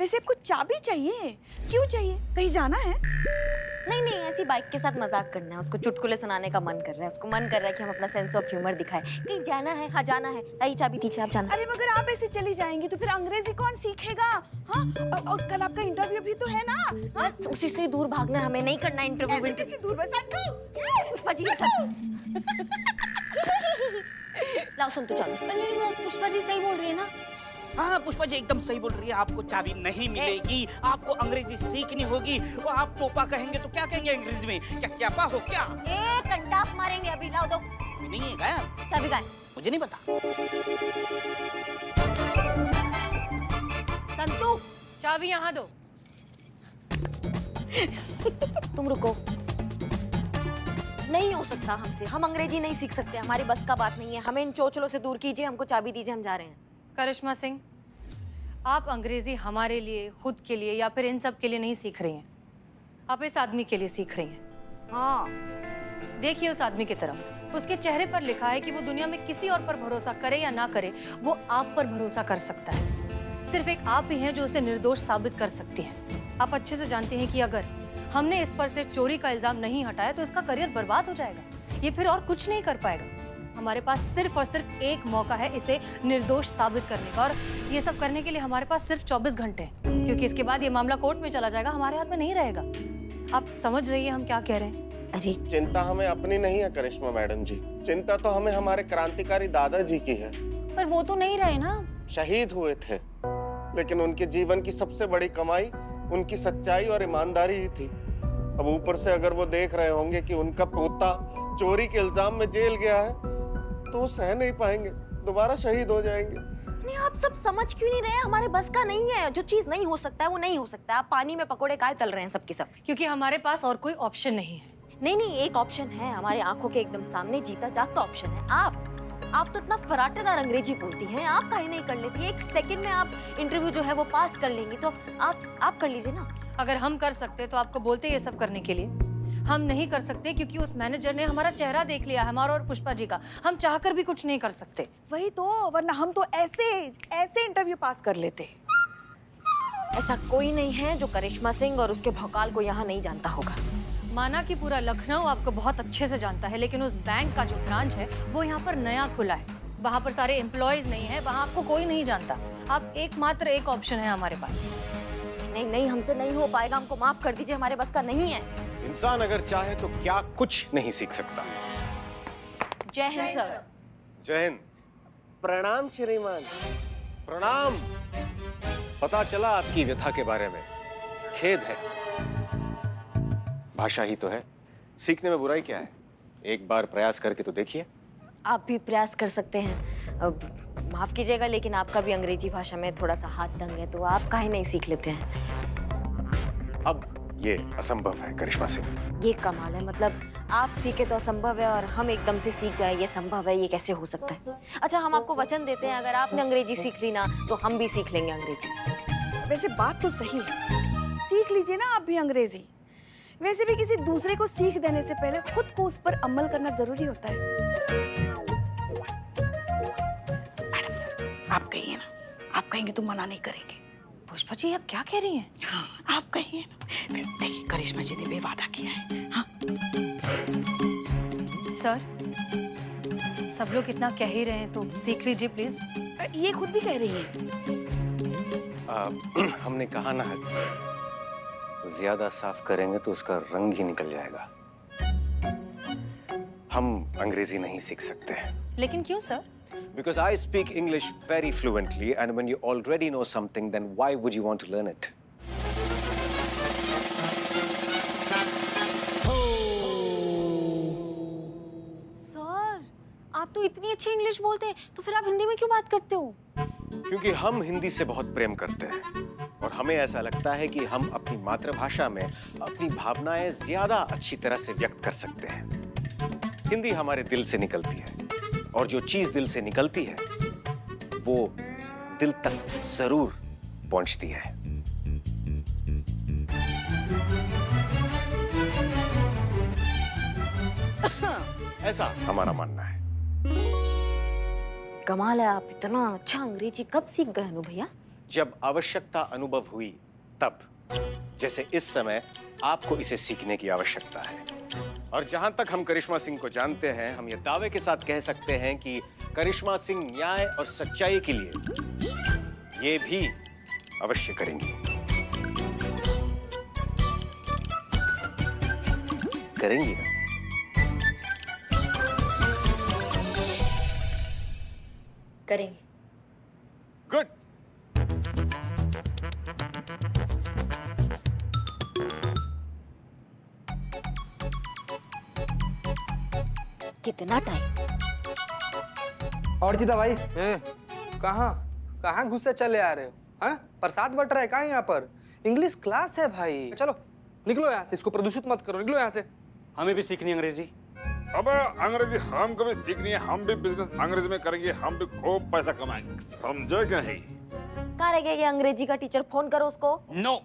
वैसे आपको चाबी चाहिए, क्यों चाहिए? कहीं जाना है? नहीं नहीं, ऐसी बाइक के साथ मजाक करना है। उसको चुटकुले सुनाने का मन कर रहा है। उसको मन कर रहा है कि हम अपना सेंस ऑफ ह्यूमर दिखाएं। कहीं जाना है? हाँ जाना है। आई चाबी दीजिए, आप जाना। अरे मगर आप ऐसे चली जाएंगी तो फिर अंग्रेजी कौन सीखेगा? हाँ, और कल आपका इंटरव्यू भी तो है ना? हाँ? बस उसी से दूर भागना है, हमें नहीं करना इंटरव्यू। ऐसे कैसे दूर बस पुष्पा जी लाओ संतु चाबी। नहीं, वो पुष्पा जी सही बोल रही है ना। हाँ पुष्पा जी एकदम सही बोल रही है। आपको चाबी नहीं मिलेगी, आपको अंग्रेजी सीखनी होगी। वो आप टोपा कहेंगे तो क्या कहेंगे अंग्रेजी में? क्या क्यापा हो क्या? एक घंटा मारेंगे अभी। लाओ दो। नहीं है गाया चाबी गाय। मुझे नहीं पता। संतु चाबी यहाँ दो। तुम रुको। नहीं हो सकता हमसे, हम अंग्रेजी नहीं सीख सकते। हमारी बस का बात नहीं है। हमें इन चोचलों से दूर कीजिए, हमको चाबी दीजिए, हम जा रहे हैं। करिश्मा सिंह, आप अंग्रेजी हमारे लिए, खुद के लिए या फिर इन सब के लिए नहीं सीख रही हैं। आप इस आदमी के लिए सीख रही हैं। हाँ, देखिए उस आदमी की तरफ। उसके चेहरे पर लिखा है कि वो दुनिया में किसी और पर भरोसा करे या ना करे, वो आप पर भरोसा कर सकता है। सिर्फ एक आप ही हैं जो उसे निर्दोष साबित कर सकती हैं। आप अच्छे से जानते हैं कि अगर हमने इस पर से चोरी का इल्जाम नहीं हटाया तो इसका करियर बर्बाद हो जाएगा। ये फिर और कुछ नहीं कर पाएगा। हमारे पास सिर्फ और सिर्फ एक मौका है इसे निर्दोष साबित करने का, और ये सब करने के लिए हमारे पास सिर्फ 24 घंटे हैं, क्योंकि इसके बाद ये मामला कोर्ट में चला जाएगा, हमारे हाथ में नहीं रहेगा। आप समझ रही है हम क्या कह रहे हैं? अरे चिंता हमें अपनी नहीं है करिश्मा मैडम जी, चिंता तो हमें हमारे क्रांतिकारी दादाजी की है। पर वो तो नहीं रहे ना। शहीद हुए थे, लेकिन उनके जीवन की सबसे बड़ी कमाई उनकी सच्चाई और ईमानदारी ही थी। अब ऊपर से अगर वो देख रहे होंगे कि उनका पोता चोरी के इल्जाम में जेल गया है, तो वो सह नहीं पाएंगे, दोबारा शहीद हो जाएंगे। नहीं, आप सब समझ क्यों नहीं रहे हैं? हमारे बस का नहीं है। जो चीज नहीं हो सकता है वो नहीं हो सकता है। आप पानी में पकोड़े काहे तल रहे हैं सबके सब? क्योंकि हमारे पास और कोई ऑप्शन नहीं है। नहीं नहीं, एक ऑप्शन है हमारे आंखों के एकदम सामने, जीता जागता ऑप्शन है। आप तो इतना फराटेदार अंग्रेजी बोलती हैं, आप काहे नहीं कर लेती? एक सेकंड में आप इंटरव्यू जो है वो पास कर लेंगी, तो आप कर लीजिए ना। अगर हम कर सकते तो आपको बोलते ये सब करने के लिए। हम नहीं कर सकते क्योंकि उस मैनेजर ने हमारा चेहरा देख लिया, हमारा और पुष्पा जी का। हम चाहकर भी कुछ नहीं कर सकते। वही तो, वरना हम तो ऐसे इंटरव्यू पास कर लेते। ऐसा कोई नहीं है जो करिश्मा सिंह और उसके भौकाल को यहाँ नहीं जानता होगा। माना कि पूरा लखनऊ आपको बहुत अच्छे से जानता है, लेकिन उस बैंक का जो ब्रांच है वो यहाँ पर नया खुला है। वहाँ पर सारे एम्प्लॉयज नहीं है, वहाँ आपको कोई नहीं जानता। आप एकमात्र एक ऑप्शन है हमारे पास। नहीं नहीं, हमसे नहीं हो पाएगा, हमको माफ कर दीजिए, हमारे बस का नहीं है। इंसान अगर चाहे तो क्या कुछ नहीं सीख सकता। जय हिंद सर। जय हिंद। प्रणाम श्रीमान। प्रणाम। पता चला आपकी व्यथा के बारे में, खेद है। भाषा ही तो है, सीखने में बुराई क्या है? एक बार प्रयास करके तो देखिए। आप भी प्रयास कर सकते हैं। अब माफ कीजिएगा, लेकिन आपका भी अंग्रेजी भाषा में थोड़ा सा हाथ तंग है, तो आप काहे नहीं सीख लेते हैं? अब ये असंभव है करिश्मा सिंह। ये कमाल है, मतलब आप सीखे तो असंभव है और हम एकदम से सीख जाए ये संभव है। ये कैसे हो सकता है? अच्छा, हम आपको वचन देते हैं, अगर आपने अंग्रेजी सीख ली ना तो हम भी सीख लेंगे अंग्रेजी। वैसे बात तो सही है, सीख लीजिए ना आप भी अंग्रेजी। वैसे भी किसी दूसरे को सीख देने से पहले खुद को उस पर अमल करना जरूरी होता है। मैडम सर, आप कहिए ना, आप कहेंगे तो मना नहीं करेंगे। पुष्पा जी आप क्या कह रही हैं? हाँ, आप कहिए ना। फिर देखिए, करिश्मा जी ने भी वादा किया है। हाँ? सर, सब लोग इतना कह ही रहे हैं तो सीख लीजिए प्लीज। ये खुद भी कह रही है। हमने कहा ना, ज्यादा साफ करेंगे तो उसका रंग ही निकल जाएगा। हम अंग्रेजी नहीं सीख सकते। लेकिन क्यों sir? Because I speak English very fluently, and when you already know something, then why would you want to learn it? Sir, आप तो इतनी अच्छी इंग्लिश बोलते हैं, तो फिर आप हिंदी में क्यों बात करते हो? क्योंकि हम हिंदी से बहुत प्रेम करते हैं और हमें ऐसा लगता है कि हम अपनी मातृभाषा में अपनी भावनाएं ज्यादा अच्छी तरह से व्यक्त कर सकते हैं। हिंदी हमारे दिल से निकलती है, और जो चीज दिल से निकलती है वो दिल तक जरूर पहुंचती है। ऐसा हमारा मानना है। कमाल है, आप इतना अच्छा अंग्रेजी कब सीख गए अनु भैया? जब आवश्यकता अनुभव हुई तब, जैसे इस समय आपको इसे सीखने की आवश्यकता है। और जहां तक हम करिश्मा सिंह को जानते हैं, हम ये दावे के साथ कह सकते हैं कि करिश्मा सिंह न्याय और सच्चाई के लिए ये भी अवश्य करेंगी। करेंगी ना? करेंगे। गुड। कितना टाइम? और जीता भाई कहाँ कहाँ घुसे चले आ रहे हो? हाँ, प्रसाद बट रहा है कहाँ यहाँ पर? इंग्लिश क्लास है भाई। चलो निकलो यहाँ से, इसको प्रदूषित मत करो, निकलो यहाँ से। हमें भी सीखनी है अंग्रेजी। अब अंग्रेजी हमको भी सीखनी है, हम भी बिजनेस अंग्रेजी में करेंगे, हम भी खूब पैसा कमाएंगे, समझो क्या है? कहाँ रह गया ये अंग्रेजी का टीचर? फोन करो उसको। नो।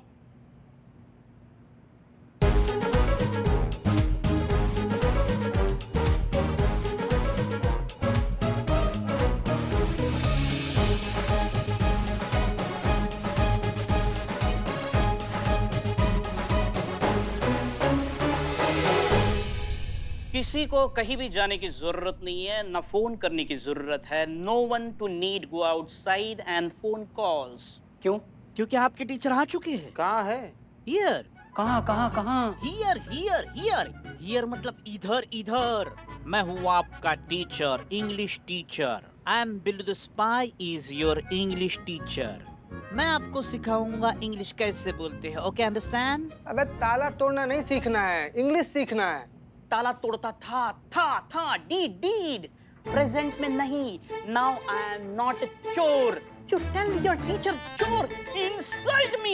किसी को कहीं भी जाने की जरूरत नहीं है, ना फोन करने की जरूरत है। No one to need go outside and phone calls. क्यों? क्योंकि आपके टीचर आ चुके हैं। कहाँ है? हियर। कहाँ कहाँ कहाँ? हियर हियर हियर हियर मतलब इधर इधर। मैं हूँ आपका teacher, English teacher. I am Billu the spy is your English teacher. मैं आपको सिखाऊंगा इंग्लिश कैसे बोलते हैं। Okay, understand? अबे ताला तोड़ना नहीं सीखना है, इंग्लिश सीखना है। ताला तोड़ता था, डीड प्रेजेंट में नहीं। Now I am not a चोर। You tell your teacher चोर, insult me.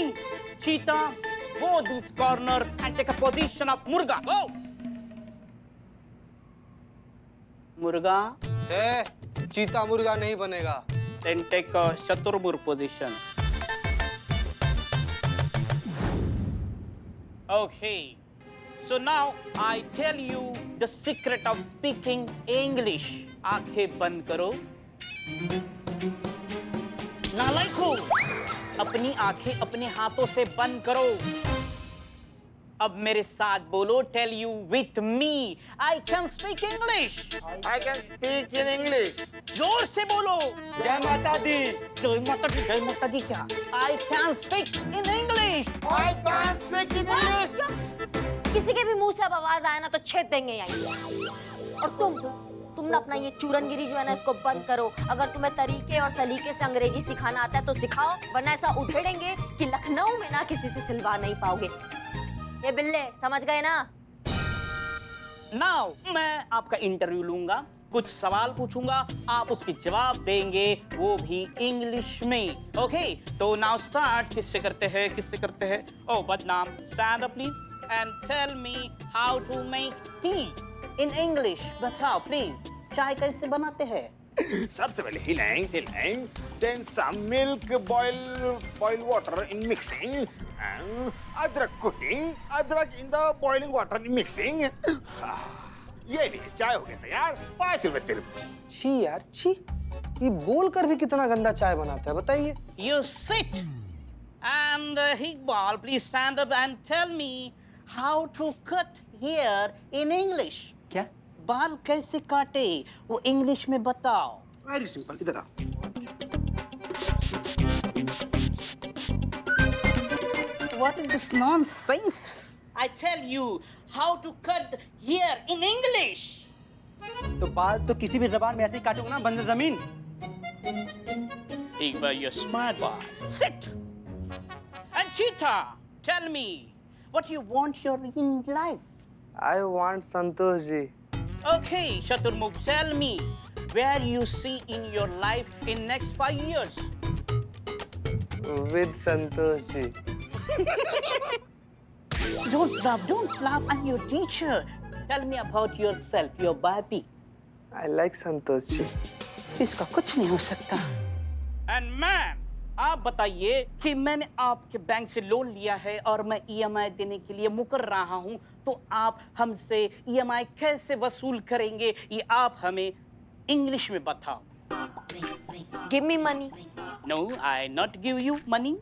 चीता, go this corner and take a position of मुर्गा. Go. मुर्गा, चीता मुर्गा नहीं बनेगा। then take a शतुरमुर्ग position. Okay. So now I tell you the secret of speaking English. आंखें बंद करो। नालायक हो, अपनी आंखें अपने हाथों से बंद करो। अब मेरे साथ बोलो, tell you with me. I can speak English. I can speak in English. जोर से बोलो। जय माता दी। जय माता दी, जय माता दी क्या? I can speak in English. I can speak in English. किसी के भी मुंह से अब आवाज आए ना तो छेद देंगे यहीं। और तुम ना अपना ये चूरनगिरी जो है ना इसको बंद करो। अगर तुम्हें तरीके और सलीके से अंग्रेजी सिखाना आता है तो सिखाओ, वरना ऐसा उधेड़ेंगे कि लखनऊ में ना किसी से सिलवा नहीं पाओगे। ये बिल्ले समझ गए ना? नाउ मैं आपका इंटरव्यू लूंगा, कुछ सवाल पूछूंगा, आप उसके जवाब देंगे, वो भी इंग्लिश में। ओके, तो नाउ स्टार्ट। किससे करते हैं? ओ बदनाम, stand up please and tell me how to make tea in English. बताओ प्लीज, चाय कैसे बनाते हैं? सबसे पहले हिलाएं, then some milk, boil water in mixing, अदरक cooking, अदरक in the boiling water in mixing. ये लीजिए, चाय हो गई तैयार, 5 रुपए सिर्फ। छी यार छी, ये बोल कर भी कितना गंदा चाय बनाता है, बताइए। You sit and Iqbal, please stand up and tell me how to cut hair in English. क्या? बाल कैसे काटे वो इंग्लिश में बताओ। वेरी सिंपल, इधर आ। What is this nonsense? I tell you how to cut hair in English. तो बाल तो किसी भी जबान में ऐसे ही काटोगे ना, बंजर जमीन। Iqbal, you're smart boy. Sit. And Cheetah, tell me what you want your in life. I want Santosh ji. Okay, Shaturmukh, tell me where you see in your life in next 5 years. With Santosh ji. Don't laugh. I'm your teacher. Tell me about yourself, your baby. I like Santosh ji. इसका कुछ नहीं हो सकता। And ma'am, आप बताइए कि मैंने आपके बैंक से लोन लिया है और मैं EMI देने के लिए मुकर रहा हूँ, तो आप हमसे EMI कैसे वसूल करेंगे, ये आप हमें इंग्लिश में बताओ। Give me money. No, I not give you money.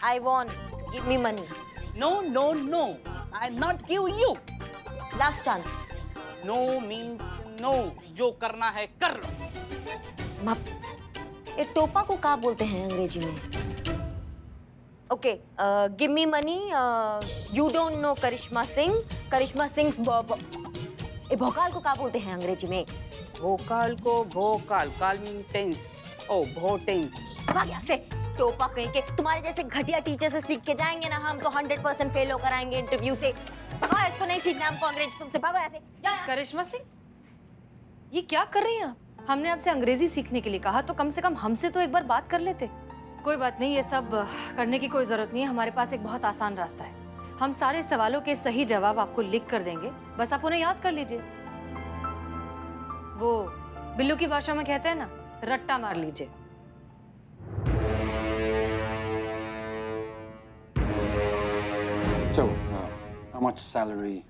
I want, give me money. No, no, no. I not give you. Last chance. No means no. जो करना है कर लो। ये टोपा को क्या बोलते हैं अंग्रेजी में? Okay, give me money. You don't know Karishma Singh. Karishma Singh ये भोकाल को क्या बोलते हैं अंग्रेजी में? भोकाल को भोकाल, काल मीन टेंस। ओ भो टेंस। भाग यहाँ से, टोपा कहीं के। तुम्हारे जैसे घटिया टीचर से सीख के जाएंगे ना हम तो 100% फेल होकर आएंगे इंटरव्यू से। भगाओ, इसको नहीं सीखना हमको अंग्रेजी तुमसे। भागो यहाँ से, जाओ यहाँ। करिश्मा सिंह, ये क्या कर रही हैं आप? हमने आपसे अंग्रेजी सीखने के लिए कहा तो कम से कम हमसे तो एक बार बात कर लेते। कोई बात नहीं, ये सब करने की कोई जरूरत नहीं है। हमारे पास एक बहुत आसान रास्ता है। हम सारे सवालों के सही जवाब आपको लिख कर देंगे, बस आप उन्हें याद कर लीजिए। वो बिल्लू की भाषा में कहते हैं ना, रट्टा मार लीजिए। So, how much salary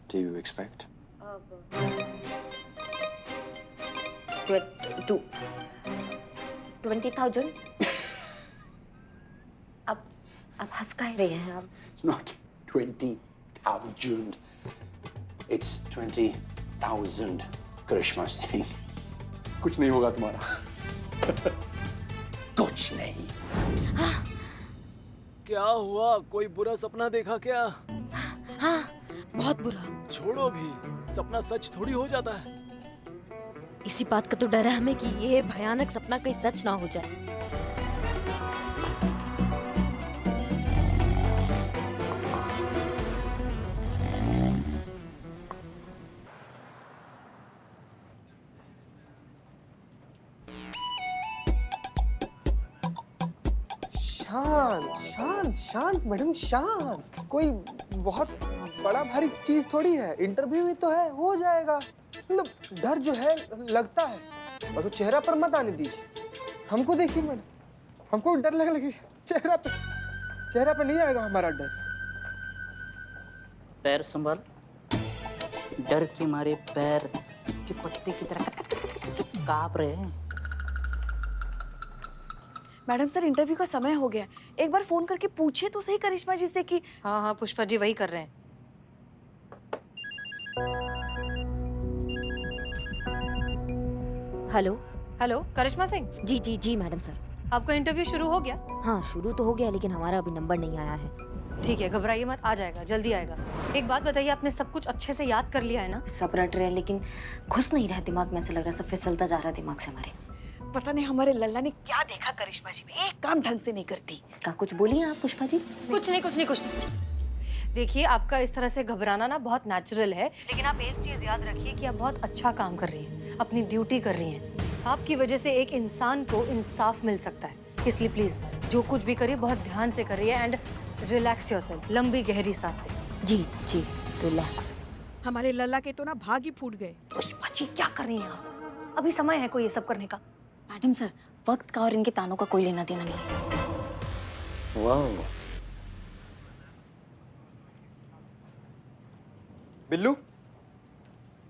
do you expect? 20,000। अब हंस काहे रहे हैं आप? It's not 20,000. It's 20,000. करिश्मा सिंह, कुछ नहीं होगा तुम्हारा। कुछ नहीं। क्या हुआ? कोई बुरा सपना देखा क्या? हाँ, बहुत बुरा। छोड़ो भी, सपना सच थोड़ी हो जाता है। इसी बात का तो डर है हमें कि ये भयानक सपना कहीं सच ना हो जाए। शांत शांत शांत मैडम, शांत। कोई बहुत बड़ा भारी चीज थोड़ी है, इंटरव्यू ही तो है, हो जाएगा। मतलब डर जो है लगता है, बस वो चेहरा पर मत आने दीजिए। हमको देखिए मैडम, हमको डर लगे चेहरा पे नहीं आएगा हमारा डर। पैर संभाल। डर के मारे पैर के पत्ते की तरह कांप रहे हैं। मैडम सर, इंटरव्यू का समय हो गया। एक बार फोन करके पूछे तो सही करिश्मा जी से कि। हाँ हाँ पुष्पा जी वही कर रहे हैं। हेलो। हेलो करिश्मा सिंह, जी जी जी मैडम सर। आपका इंटरव्यू शुरू हो गया? हाँ, शुरू तो हो गया लेकिन हमारा अभी नंबर नहीं आया है। ठीक है, घबराइए मत, आ जाएगा, जल्दी आएगा। एक बात बताइए, आपने सब कुछ अच्छे से याद कर लिया है ना? सब रट रहे हैं लेकिन घुस नहीं रहा दिमाग में। ऐसा लग रहा है सब फिसलता जा रहा है दिमाग से हमारे। पता नहीं हमारे लल्ला ने क्या देखा करिश्मा जी में, एक काम ढंग से नहीं करती। क्या कुछ बोलिए आप पुष्पा जी? कुछ नहीं। देखिए, आपका इस तरह से घबराना ना बहुत नेचुरल है, लेकिन आप एक चीज याद रखिए कि आप बहुत अच्छा काम कर रही हैं, अपनी ड्यूटी कर रही हैं। आपकी वजह से एक इंसान को इंसाफ मिल सकता है, इसलिए प्लीज जो कुछ भी करिए बहुत ध्यान से करिए एंड रिलैक्स योरसेल्फ। लंबी गहरी सांसें। जी जी, रिलैक्स। हमारे लल्ला के तो ना भाग ही फूट गए। पुष्पा जी क्या कर रही हैं आप? अभी समय है कोई ये सब करने का? मैडम सर, वक्त का और इनके तानों का कोई लेना देना नहीं। वाह। बिल्लू,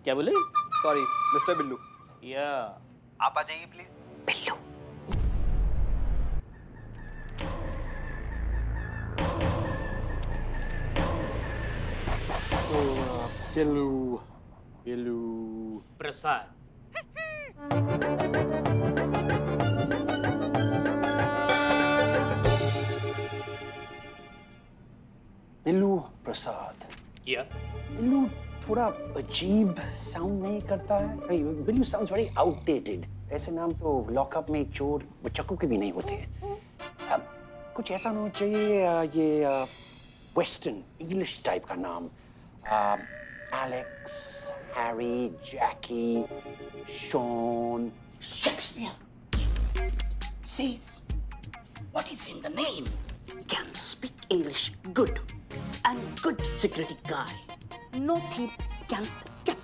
क्या बोले? Sorry mister Billu. या आप आ जाइए प्लीज। बिल्लू। बिल्लू प्रसाद। बिल्लू प्रसाद। या बिल्लू थोड़ा अजीब साउंड नहीं करता है? Billu sounds very outdated. ऐसे नाम तो लॉकअप में चोर बच्चों के भी नहीं होते हैं। कुछ ऐसा होना चाहिए, ये वेस्टर्न इंग्लिश टाइप का नाम। Alex, Harry, Jackie, Shawn, Shakespeare. Says, what is in the name? Can speak English good and good security guy. No thief can get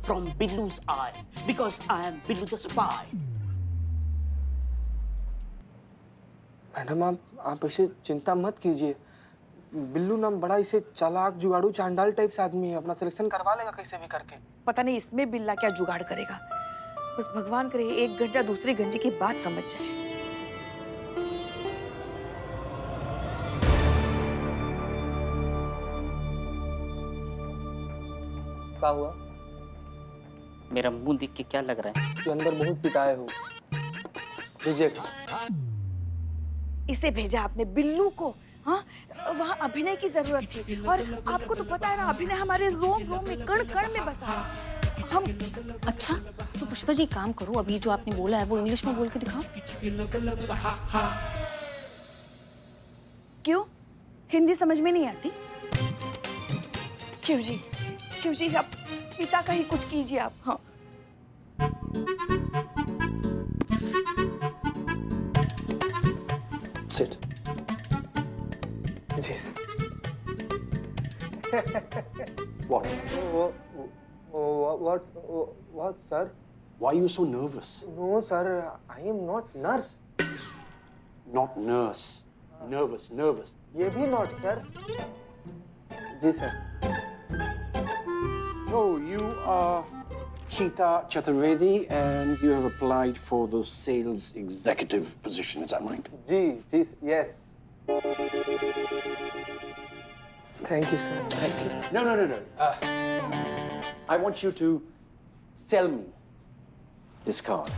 from Billu's eye because I am Billu the spy. Madam आप ऐसे चिंता मत कीजिए। बिल्लू नाम बड़ा इसे चालाक, जुगाड़ू, चांडाल टाइप से आदमी है। अपना सिलेक्शन करवा लेगा कैसे भी करके। पता नहीं इसमें बिल्ला क्या जुगाड़ करेगा। बस भगवान करे एक गंजा दूसरी गंजी की बात समझ जाए। क्या हुआ? मेरा मुंह देख के क्या लग रहा है? कि अंदर बहुत पिटाए हो। रिजेक्ट। इसे भेजा आपने बिल्लू को, हाँ? वहाँ अभिनय की जरूरत थी और आपको तो पता है ना, अभिनय हमारे रोम रोम में कण कण में बसा है। हम अच्छा तो पुष्पा जी एक काम करो, अभी जो आपने बोला है वो इंग्लिश में बोल के दिखाओ। क्यों? हिंदी समझ में नहीं आती? शिव जी आप सीता का ही कुछ कीजिए आप। हाँ Sit. Yes. What? What, sir? Why are you so nervous? No, sir. I am not nurse. Not nurse. Nervous. ये भी not, sir. जी, sir. So you are Cheetah Chaturvedi and you have applied for the sales executive position, is that right? जी, yes. Thank you, sir. Thank you. No. I want you to sell me this card.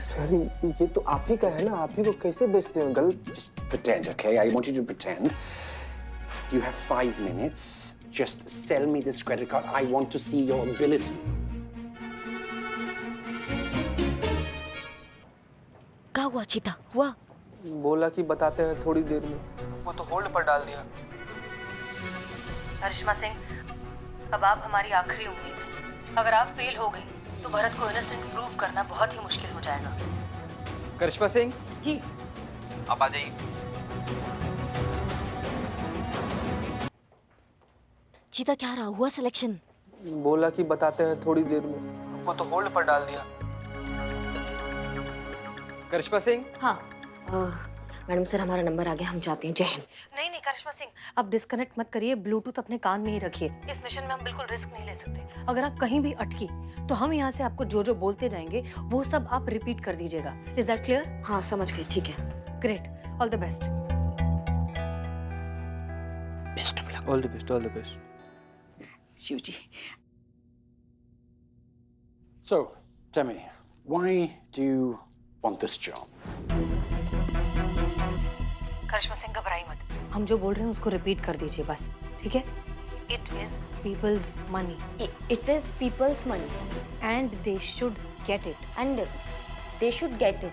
Sir ये तो आप ही का है ना, आप ही को कैसे बेचते हो गलत? Just pretend, okay? I want you to pretend. You have 5 minutes. Just sell me this credit card. I want to see your ability. क्या हुआ चीता? हुआ? बोला कि बताते हैं थोड़ी देर में, वो तो होल्ड पर डाल दिया। करिश्मा सिंह, अब आप हमारी आखिरी उम्मीद है। अगर आप फेल हो गई तो भरत को इनोसेंट प्रूव करना बहुत ही मुश्किल हो जाएगा। करिश्मा सिंह जी आप आ जाइए। चीता क्या रहा? हुआ सिलेक्शन? बोला कि बताते हैं थोड़ी देर में, वो तो होल्ड पर डाल दिया। करिश्मा सिंह? हाँ मैडम सर हमारा नंबर आ गया, हम जाते हैं। जय हिंद। नहीं करिश्मा सिंह, आप डिस्कनेक्ट मत करिए, ब्लूटूथ अपने कान में ही रखिए। इस मिशन में हम बिल्कुल रिस्क नहीं ले सकते। अगर आप कहीं भी अटकी तो हम यहाँ से आपको जो बोलते जाएंगे वो सब आप रिपीट कर दीजिएगा। Is that clear? हाँ समझ गई, ठीक है। Great, all the best. Best of luck. All the best. Shiv ji. So, tell me, why do you want this job? Karishma Singh घबराई मत, हम जो बोल रहे हैं उसको रिपीट कर दीजिए बस, ठीक है? It is peoples money. It is peoples money and they should get it. And they should get it.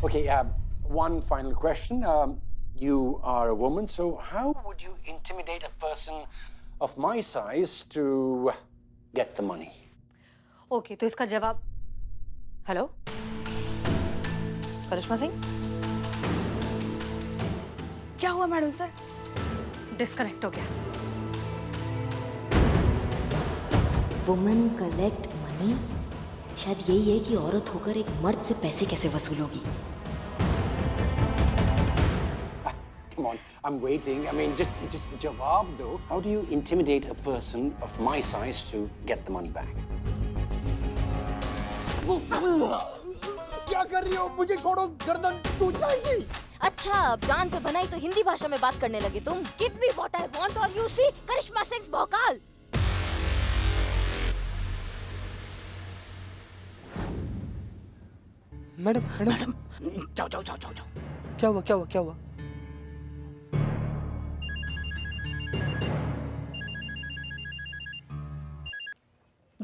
Okay, one final question. You are a woman, so how would you intimidate a person of my size to get the money? Okay, तो इसका जवाब। Hello करिश्मा सिंह? क्या हुआ madam sir? Disconnect हो गया। Women collect money, शायद यही है कि औरत होकर एक मर्द से पैसे कैसे वसूलोगी। Come on, I'm waiting. I mean, just jawab though. How do you intimidate a person of my size to get the money back? क्या कर रही हो? मुझे छोड़ो, गर्दन टूट जाएगी। अच्छा, अब जान पे बनाई तो हिंदी भाषा में बात करने लगे तुम। Give me what I want or you see करिश्मा सिंह भौकाल। मैडम जाओ। क्या हुआ?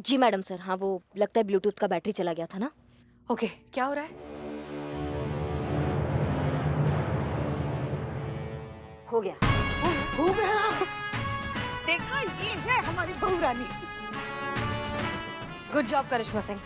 जी मैडम सर, हाँ वो लगता है ब्लूटूथ का बैटरी चला गया था ना। ओके, क्या हो रहा है? हो गया। देखा, ये है हमारी बहू रानी। गुड जॉब करिश्मा सिंह।